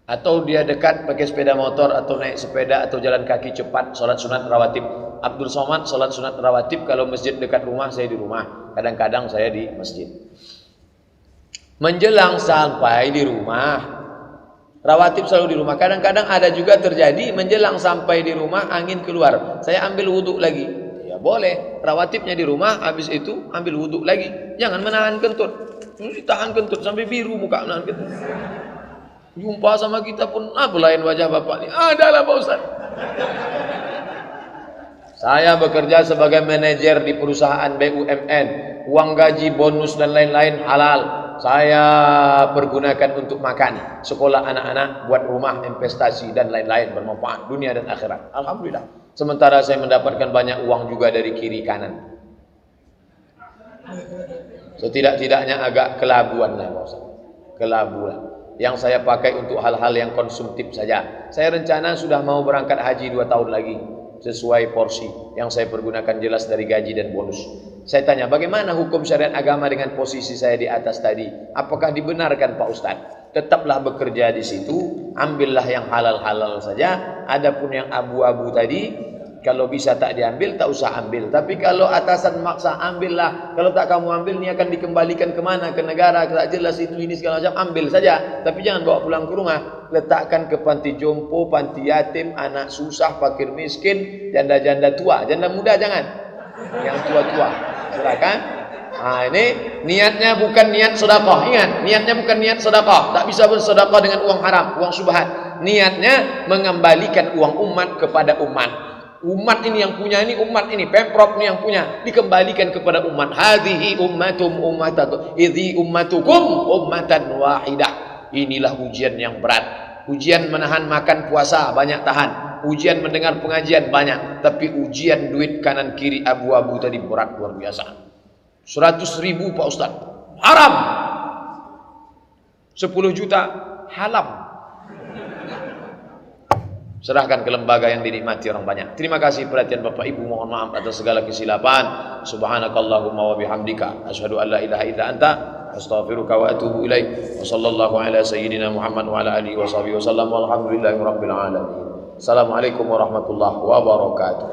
Atau dia dekat pakai sepeda motor atau naik sepeda atau jalan kaki cepat, sholat sunat rawatib. Abdul Somad sholat sunat rawatib kalau masjid dekat rumah, saya di rumah. Kadang-kadang saya di masjid. Menjelang sampai di rumah, rawatib selalu di rumah. Kadang-kadang ada juga terjadi menjelang sampai di rumah angin keluar, saya ambil wudhu lagi. Ya boleh, rawatibnya di rumah, habis itu ambil wudhu lagi. Jangan menahan kentut. Ditahan kentut sampai biru muka menahan kentut. Jumpa sama kita pun, belain wajah bapak ini. Adalah Pak Ustaz. Saya bekerja sebagai manajer di perusahaan BUMN. Uang gaji, bonus dan lain-lain halal. Saya pergunakan untuk makan, sekolah anak-anak, buat rumah, investasi dan lain-lain bermanfaat dunia dan akhirat. Alhamdulillah. Sementara saya mendapatkan banyak uang juga dari kiri kanan. Setidak-tidaknya agak kelabuan lah Pak Ustaz. Kelabuan. Yang saya pakai untuk hal-hal yang konsumtif saja. Saya rencana sudah mau berangkat haji 2 tahun lagi. Sesuai porsi yang saya pergunakan jelas dari gaji dan bonus. Saya tanya, bagaimana hukum syariat agama dengan posisi saya di atas tadi? Apakah dibenarkan Pak Ustaz? Tetaplah bekerja di situ, ambillah yang halal-halal saja. Adapun yang abu-abu tadi, kalau bisa tak diambil, tak usah ambil. Tapi kalau atasan maksa, ambillah. Kalau tak kamu ambil, ini akan dikembalikan kemana? Ke negara, tak jelas itu, ini segala macam. Ambil saja. Tapi jangan bawa pulang ke rumah. Letakkan ke panti jompo, panti yatim, anak susah, fakir miskin, janda-janda tua. Janda muda jangan. Yang tua-tua. Silakan. Nah ini niatnya bukan niat sedekah. Ingat, niatnya bukan niat sedekah. Tak bisa bersedekah dengan uang haram, uang subhat. Niatnya mengembalikan uang umat kepada umat. Umat ini yang punya, ini umat ini, Pemprov ini yang punya, dikembalikan kepada umat. Hadhihi ummatum ummatakum, idhi ummatukum ummatan wahidah. Inilah ujian yang berat. Ujian menahan makan puasa banyak tahan. Ujian mendengar pengajian banyak. Tapi ujian duit kanan kiri abu-abu tadi berat luar biasa. 100.000 Pak Ustaz, haram. 10 juta haram. Serahkan ke lembaga yang dinikmati orang banyak. Terima kasih perhatian Bapak Ibu, mohon maaf atas segala kesilapan. Subhanakallahumma wa bihamdika asyhadu an la ilaha illa anta astaghfiruka wa atubu ilaik. Wa sallallahu ala sayyidina Muhammad wa ala alihi wa sahbihi wasallam walhamdulillahi rabbil alamin. Assalamualaikum warahmatullahi wabarakatuh.